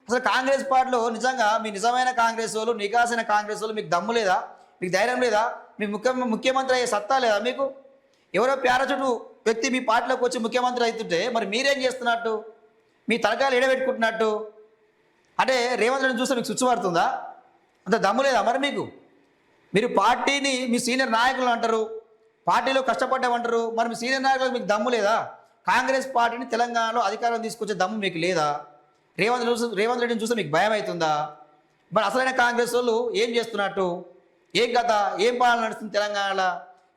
అసలు కాంగ్రెస్ పార్టీలో నిజంగా మీ నిజమైన కాంగ్రెస్ వాళ్ళు, నికాసైన కాంగ్రెస్ వాళ్ళు మీకు దమ్ము లేదా? మీకు ధైర్యం లేదా? మీ ముఖ్యమంత్రి అయ్యే సత్తా లేదా మీకు? ఎవరో ప్యారచుటు వ్యక్తి మీ పార్టీలోకి వచ్చి ముఖ్యమంత్రి అవుతుంటే మరి మీరేం చేస్తున్నట్టు? మీ తలకాయలు ఎడబెట్టుకుంటున్నట్టు? అంటే రేవంత్ రెడ్డిని చూస్తే మీకు స్విచ్ పడుతుందా? అంత దమ్ము లేదా మరి మీకు? మీరు పార్టీని మీ సీనియర్ నాయకులు అంటారు, పార్టీలో కష్టపడ్డామంటారు, మరి మీ సీనియర్ నాయకులకు మీకు దమ్ము లేదా? కాంగ్రెస్ పార్టీని తెలంగాణలో అధికారం తీసుకొచ్చే దమ్ము మీకు లేదా? రేవంత్ రెడ్డిని చూస్తే మీకు భయం అవుతుందా? మరి అసలైన కాంగ్రెస్ వాళ్ళు ఏం చేస్తున్నట్టు? ఏం కథ? ఏం పాలన నడుస్తుంది తెలంగాణలో?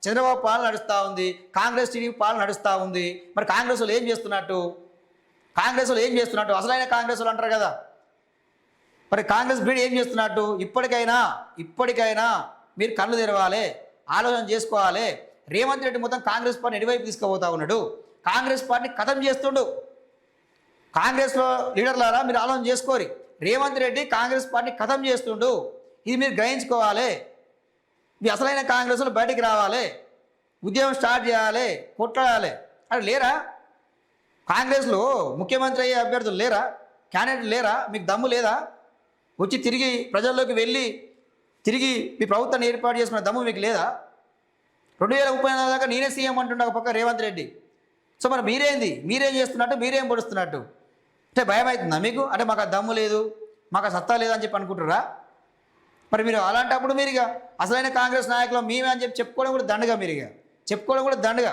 చంద్రబాబు పాలన నడుస్తూ ఉంది, కాంగ్రెస్ టీడీపీ పాలన నడుస్తూ ఉంది. మరి కాంగ్రెస్ వాళ్ళు ఏం చేస్తున్నట్టు? కాంగ్రెస్ వాళ్ళు ఏం చేస్తున్నట్టు? అసలైన కాంగ్రెస్ వాళ్ళు అంటారు కదా, మరి కాంగ్రెస్ బ్రీడ్ ఏం చేస్తున్నట్టు? ఇప్పటికైనా మీరు కళ్ళు తెరవాలి, ఆలోచన చేసుకోవాలి. రేవంత్ రెడ్డి మొత్తం కాంగ్రెస్ పార్టీని ఎటువైపు తీసుకుపోతా ఉన్నాడు? కాంగ్రెస్ పార్టీని ఖతం చేస్తుండు. కాంగ్రెస్లో లీడర్లారా మీరు ఆలోచన చేసుకోరి. రేవంత్ రెడ్డి కాంగ్రెస్ పార్టీని ఖతం చేస్తుండు. ఇది మీరు గ్రహించుకోవాలి. మీ అసలైన కాంగ్రెస్లో బయటికి రావాలి, ఉద్యమం స్టార్ట్ చేయాలి, కొట్లాడాలి. అది లేరా? కాంగ్రెస్లో ముఖ్యమంత్రి అయ్యే అభ్యర్థులు లేరా? క్యాండిడేట్లు లేరా? మీకు దమ్ము లేదా? వచ్చి తిరిగి ప్రజల్లోకి వెళ్ళి తిరిగి మీ ప్రభుత్వాన్ని ఏర్పాటు చేసుకున్న దమ్ము మీకు లేదా? 2034 దాకా నేనే సీఎం అంటుండే ఒక పక్క రేవంత్ రెడ్డి. సో మరి మీరేం చేస్తున్నట్టు? మీరేం పొడుస్తున్నట్టు? అంటే భయం అవుతుందా మీకు? అంటే మాకు ఆ దమ్ము లేదు, మాకు ఆ సత్తా లేదని చెప్పి అనుకుంటారా? మరి మీరు అలాంటప్పుడు మీరు ఇక అసలైన కాంగ్రెస్ నాయకులు మేమే అని చెప్పి చెప్పుకోవడం కూడా దండగా. మీరు ఇక చెప్పుకోవడం కూడా దండగా.